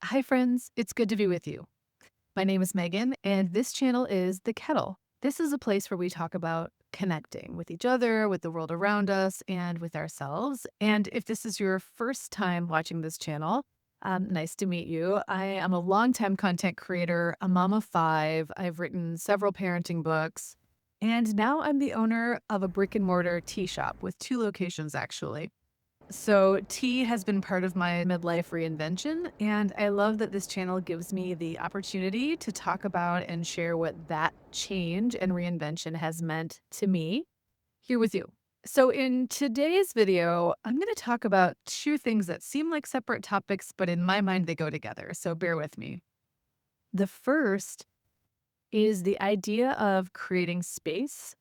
Hi, friends. It's good to be with you. My name is Megan, and this channel is The Kettle. This is a place where we talk about connecting with each other, with the world around us, and with ourselves. And if this is your first time watching this channel, nice to meet you. I am a longtime content creator, a mom of five. I've written several parenting books, and now I'm the owner of a brick and mortar tea shop with two locations, actually. So, tea has been part of my midlife reinvention, and I love that this channel gives me the opportunity to talk about and share what that change and reinvention has meant to me here with you. So, in today's video, I'm going to talk about two things that seem like separate topics, but in my mind, they go together. So, bear with me. The first is the idea of creating space,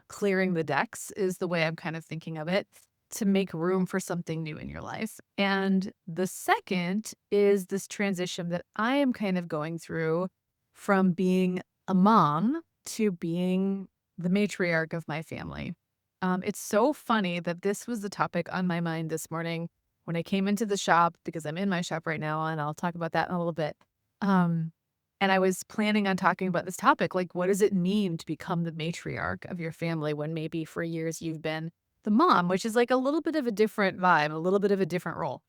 clearing the decks is the way I'm kind of thinking of it, to make room for something new in your life. And the second is this transition that I am kind of going through from being a mom to being the matriarch of my family. It's so funny that this was the topic on my mind this morning when I came into the shop because I'm in my shop right now, and I'll talk about that in a little bit. Um, and I was planning on talking about this topic, like, what does it mean to become the matriarch of your family when maybe for years you've been the mom, which is like a little bit of a different vibe, a little bit of a different role.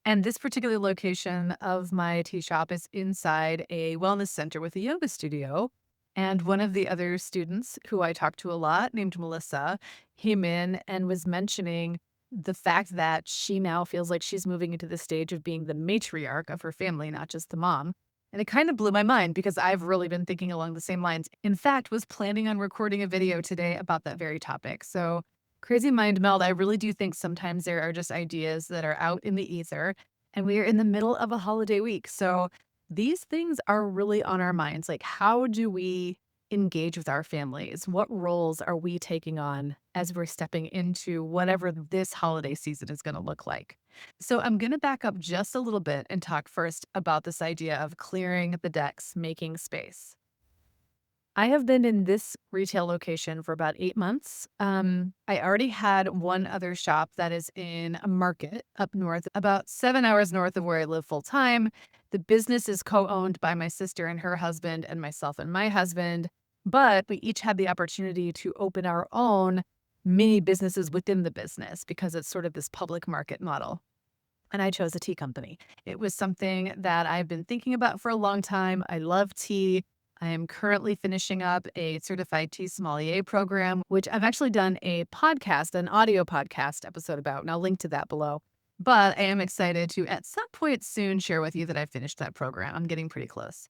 And this particular location of my tea shop is inside a wellness center with a yoga studio. And one of the other students who I talked to a lot, named Melissa, came in and was mentioning the fact that she now feels like she's moving into the stage of being the matriarch of her family, not just the mom. And it kind of blew my mind because I've really been thinking along the same lines. In fact, was planning on recording a video today about that very topic. So crazy mind meld. I really do think sometimes there are just ideas that are out in the ether, and we are in the middle of a holiday week. So these things are really on our minds. Like, how do we engage with our families? What roles are we taking on as we're stepping into whatever this holiday season is going to look like? So, I'm going to back up just a little bit and talk first about this idea of clearing the decks, making space. I have been in this retail location for about 8 months. I already had one other shop that is in a market up north, about 7 hours north of where I live full time. The business is co-owned by my sister and her husband and myself and my husband, but we each had the opportunity to open our own mini businesses within the business because it's sort of this public market model. And I chose a tea company. It was something that I've been thinking about for a long time. I love tea. I am currently finishing up a certified tea sommelier program, which I've actually done a podcast, an audio podcast episode about, and I'll link to that below. But I am excited to, at some point soon, share with you that I finished that program. I'm getting pretty close.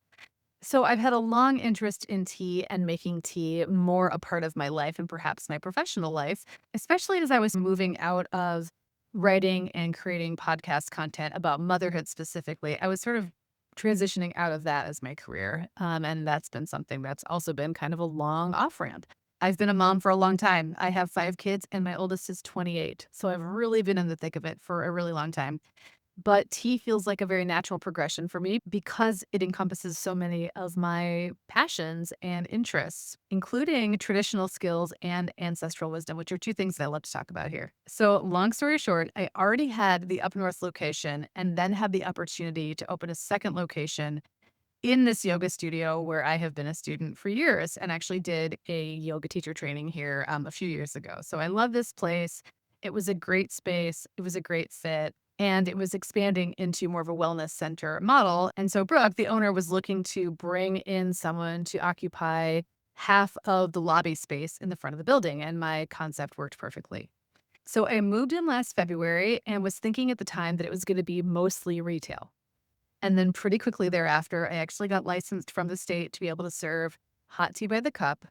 So I've had a long interest in tea and making tea more a part of my life and perhaps my professional life, especially as I was moving out of writing and creating podcast content about motherhood specifically. I was sort of transitioning out of that as my career. And that's been something that's also been kind of a long off ramp. I've been a mom for a long time. I have five kids, and my oldest is 28. So I've really been in the thick of it for a really long time. But tea feels like a very natural progression for me because it encompasses so many of my passions and interests, including traditional skills and ancestral wisdom, which are two things that I love to talk about here. So, long story short, I already had the up north location and then had the opportunity to open a second location in this yoga studio where I have been a student for years and actually did a yoga teacher training here a few years ago. So I love this place. It was a great space. It was a great fit. And it was expanding into more of a wellness center model. And so Brooke, the owner, was looking to bring in someone to occupy half of the lobby space in the front of the building. And my concept worked perfectly. So I moved in last February and was thinking at the time that it was going to be mostly retail. And then pretty quickly thereafter, I actually got licensed from the state to be able to serve hot tea by the cup.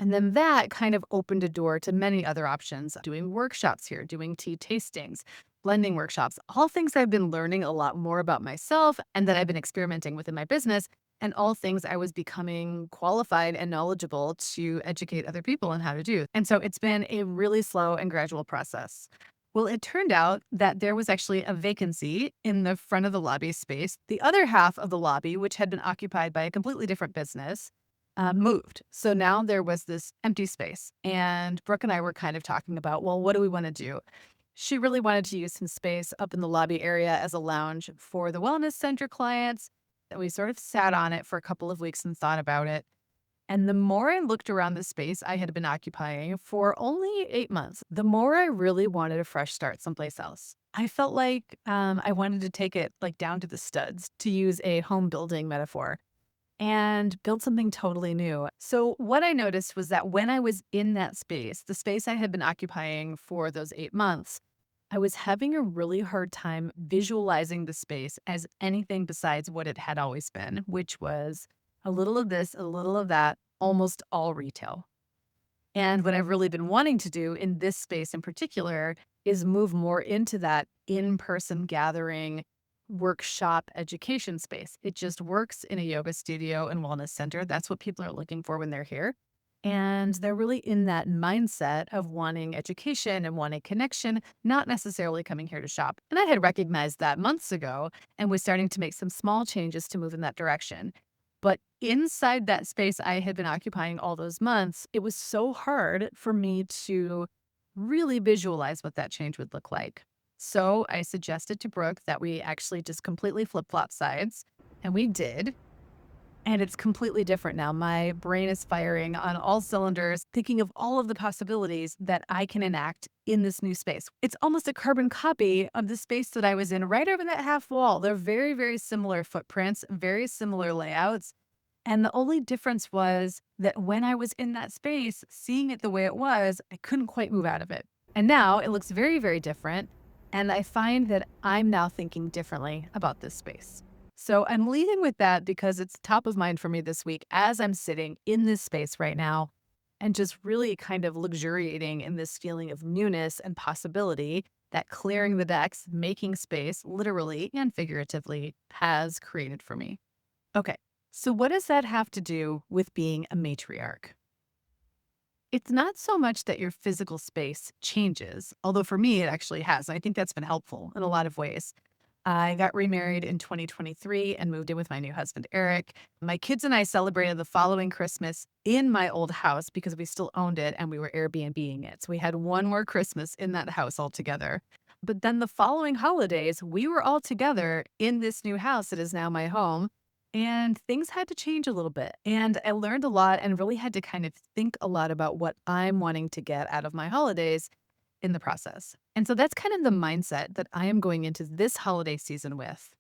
And then that kind of opened a door to many other options, doing workshops here, doing tea tastings, blending workshops, all things I've been learning a lot more about myself and that I've been experimenting with in my business, and all things I was becoming qualified and knowledgeable to educate other people on how to do. And so it's been a really slow and gradual process. Well, it turned out that there was actually a vacancy in the front of the lobby space. The other half of the lobby, which had been occupied by a completely different business, moved. So now there was this empty space. And Brooke and I were kind of talking about, well, what do we want to do? She really wanted to use some space up in the lobby area as a lounge for the wellness center clients. And we sort of sat on it for a couple of weeks and thought about it. And the more I looked around the space I had been occupying for only 8 months, the more I really wanted a fresh start someplace else. I felt like I wanted to take it like down to the studs, to use a home building metaphor, and build something totally new. So, what I noticed was that when I was in that space, the space I had been occupying for those 8 months, I was having a really hard time visualizing the space as anything besides what it had always been, which was a little of this, a little of that, almost all retail. And what I've really been wanting to do in this space in particular is move more into that in person gathering, workshop, education space. It just works in a yoga studio and wellness center. That's what people are looking for when they're here. And they're really in that mindset of wanting education and wanting connection, not necessarily coming here to shop. And I had recognized that months ago and was starting to make some small changes to move in that direction. But inside that space I had been occupying all those months, it was so hard for me to really visualize what that change would look like. So I suggested to Brooke that we actually just completely flip flop sides. And we did. And it's completely different now. My brain is firing on all cylinders, thinking of all of the possibilities that I can enact in this new space. It's almost a carbon copy of the space that I was in right over that half wall. They're very, very similar footprints, very similar layouts. And the only difference was that when I was in that space, seeing it the way it was, I couldn't quite move out of it. And now it looks very, very different. And I find that I'm now thinking differently about this space. So I'm leading with that because it's top of mind for me this week as I'm sitting in this space right now and just really kind of luxuriating in this feeling of newness and possibility that clearing the decks, making space, literally and figuratively, has created for me. Okay, so what does that have to do with being a matriarch? It's not so much that your physical space changes, although for me it actually has. I think that's been helpful in a lot of ways. I got remarried in 2023 and moved in with my new husband, Eric. My kids and I celebrated the following Christmas in my old house because we still owned it and we were Airbnb-ing it. So we had one more Christmas in that house altogether. But then the following holidays, we were all together in this new house that is now my home. And things had to change a little bit. And I learned a lot and really had to kind of think a lot about what I'm wanting to get out of my holidays in the process. And so that's kind of the mindset that I am going into this holiday season with.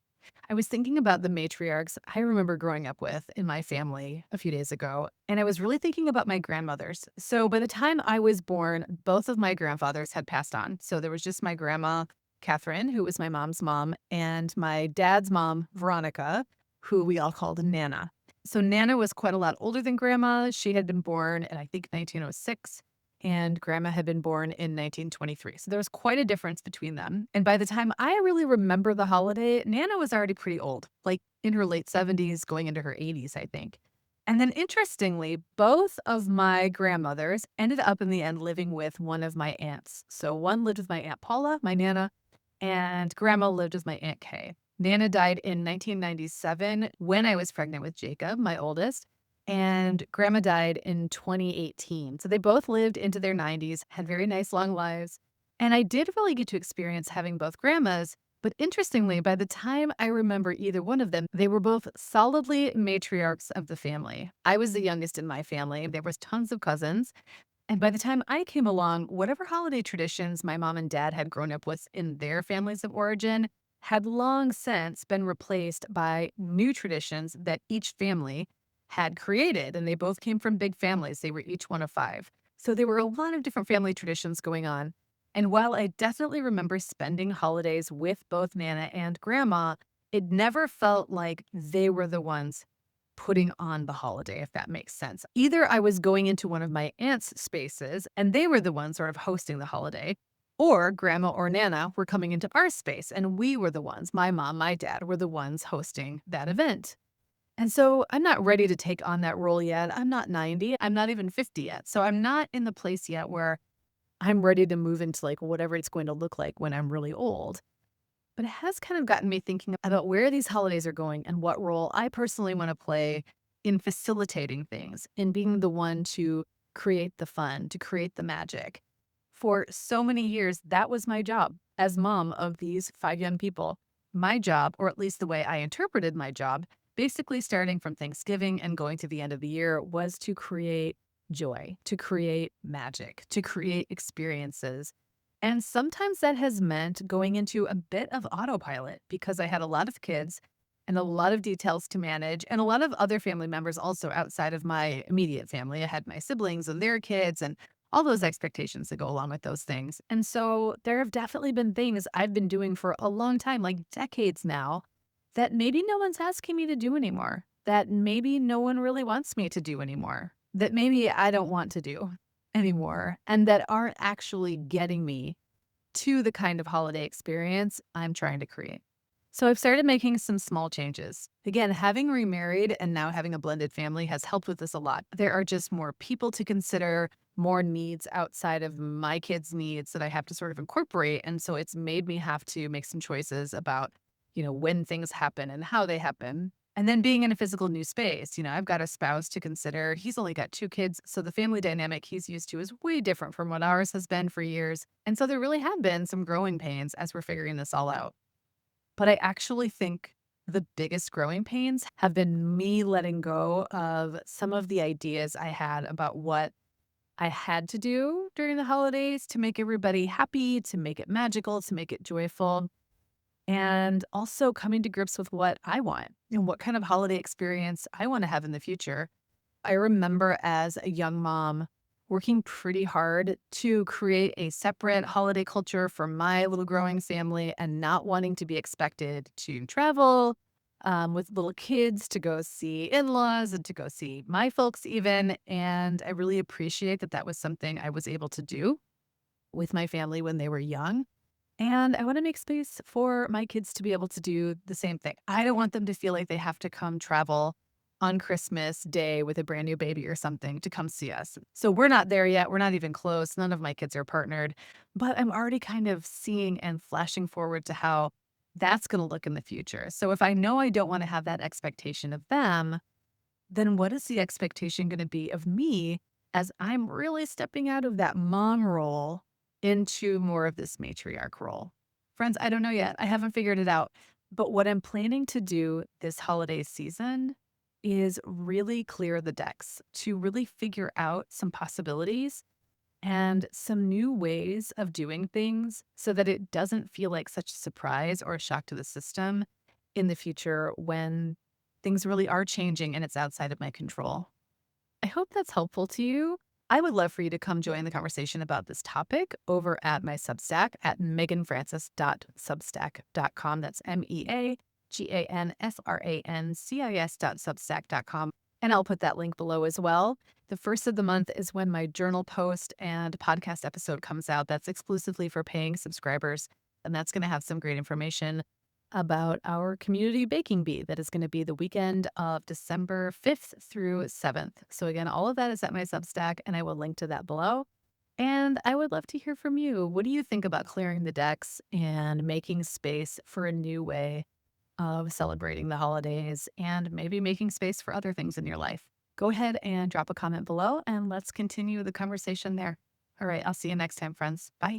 I was thinking about the matriarchs I remember growing up with in my family a few days ago, and I was really thinking about my grandmothers. So by the time I was born, both of my grandfathers had passed on. So there was just my grandma, Catherine, who was my mom's mom, and my dad's mom, Veronica, who we all called Nana. So Nana was quite a lot older than grandma. She had been born in, I think, 1906 and grandma had been born in 1923. So there was quite a difference between them. And by the time I really remember the holiday, Nana was already pretty old, like in her late 70s, going into her 80s, I think. And then interestingly, both of my grandmothers ended up in the end living with one of my aunts. So one lived with my Aunt Paula, my Nana, and grandma lived with my Aunt Kay. Nana died in 1997 when I was pregnant with Jacob, my oldest, and grandma died in 2018. So they both lived into their 90s, had very nice long lives. And I did really get to experience having both grandmas. But interestingly, by the time I remember either one of them, they were both solidly matriarchs of the family. I was the youngest in my family. There was tons of cousins. And by the time I came along, whatever holiday traditions my mom and dad had grown up with in their families of origin had long since been replaced by new traditions that each family had created. And they both came from big families. They were each one of five. So there were a lot of different family traditions going on. And while I definitely remember spending holidays with both Nana and Grandma, it never felt like they were the ones putting on the holiday, if that makes sense. Either I was going into one of my aunt's spaces and they were the ones sort of hosting the holiday, or Grandma or Nana were coming into our space and we were the ones, my mom, my dad, were the ones hosting that event. And so I'm not ready to take on that role yet. I'm not 90. I'm not even 50 yet. So I'm not in the place yet where I'm ready to move into like whatever it's going to look like when I'm really old. But it has kind of gotten me thinking about where these holidays are going and what role I personally want to play in facilitating things, in being the one to create the fun, to create the magic For so many years, that was my job as mom of these 5 young people. My job, or at least the way I interpreted my job, basically starting from Thanksgiving and going to the end of the year, was to create joy, to create magic, to create experiences. And sometimes that has meant going into a bit of autopilot because I had a lot of kids and a lot of details to manage and a lot of other family members also outside of my immediate family. I had my siblings and their kids and all those expectations that go along with those things. And so there have definitely been things I've been doing for a long time, like decades now, that maybe no one's asking me to do anymore, that maybe no one really wants me to do anymore, that maybe I don't want to do anymore, and that aren't actually getting me to the kind of holiday experience I'm trying to create. So I've started making some small changes. Again, having remarried and now having a blended family has helped with this a lot. There are just more people to consider, more needs outside of my kids' needs that I have to sort of incorporate. And so it's made me have to make some choices about, when things happen and how they happen. And then being in a physical new space, I've got a spouse to consider. He's only got 2 kids. So the family dynamic he's used to is way different from what ours has been for years. And so there really have been some growing pains as we're figuring this all out. But I actually think the biggest growing pains have been me letting go of some of the ideas I had about what I had to do during the holidays to make everybody happy, to make it magical, to make it joyful, and also coming to grips with what I want and what kind of holiday experience I want to have in the future. I remember as a young mom working pretty hard to create a separate holiday culture for my little growing family and not wanting to be expected to travel with little kids to go see in laws and to go see my folks, even. And I really appreciate that that was something I was able to do with my family when they were young. And I want to make space for my kids to be able to do the same thing. I don't want them to feel like they have to come travel on Christmas Day with a brand new baby or something to come see us. So we're not there yet. We're not even close. None of my kids are partnered, but I'm already kind of seeing and flashing forward to how that's going to look in the future. So if I know I don't want to have that expectation of them, then what is the expectation going to be of me as I'm really stepping out of that mom role into more of this matriarch role? Friends, I don't know yet. I haven't figured it out. But what I'm planning to do this holiday season is really clear the decks to really figure out some possibilities and some new ways of doing things so that it doesn't feel like such a surprise or a shock to the system in the future when things really are changing and it's outside of my control. I hope that's helpful to you. I would love for you to come join the conversation about this topic over at my Substack at meganfrancis.substack.com. That's meganfrancis.substack.com. And I'll put that link below as well. The first of the month is when my journal post and podcast episode comes out. That's exclusively for paying subscribers. And that's going to have some great information about our community baking bee that is going to be the weekend of December 5th through 7th. So again, all of that is at my Substack and I will link to that below. And I would love to hear from you. What do you think about clearing the decks and making space for a new way of celebrating the holidays and maybe making space for other things in your life? Go ahead and drop a comment below and let's continue the conversation there. All right, I'll see you next time, friends. Bye.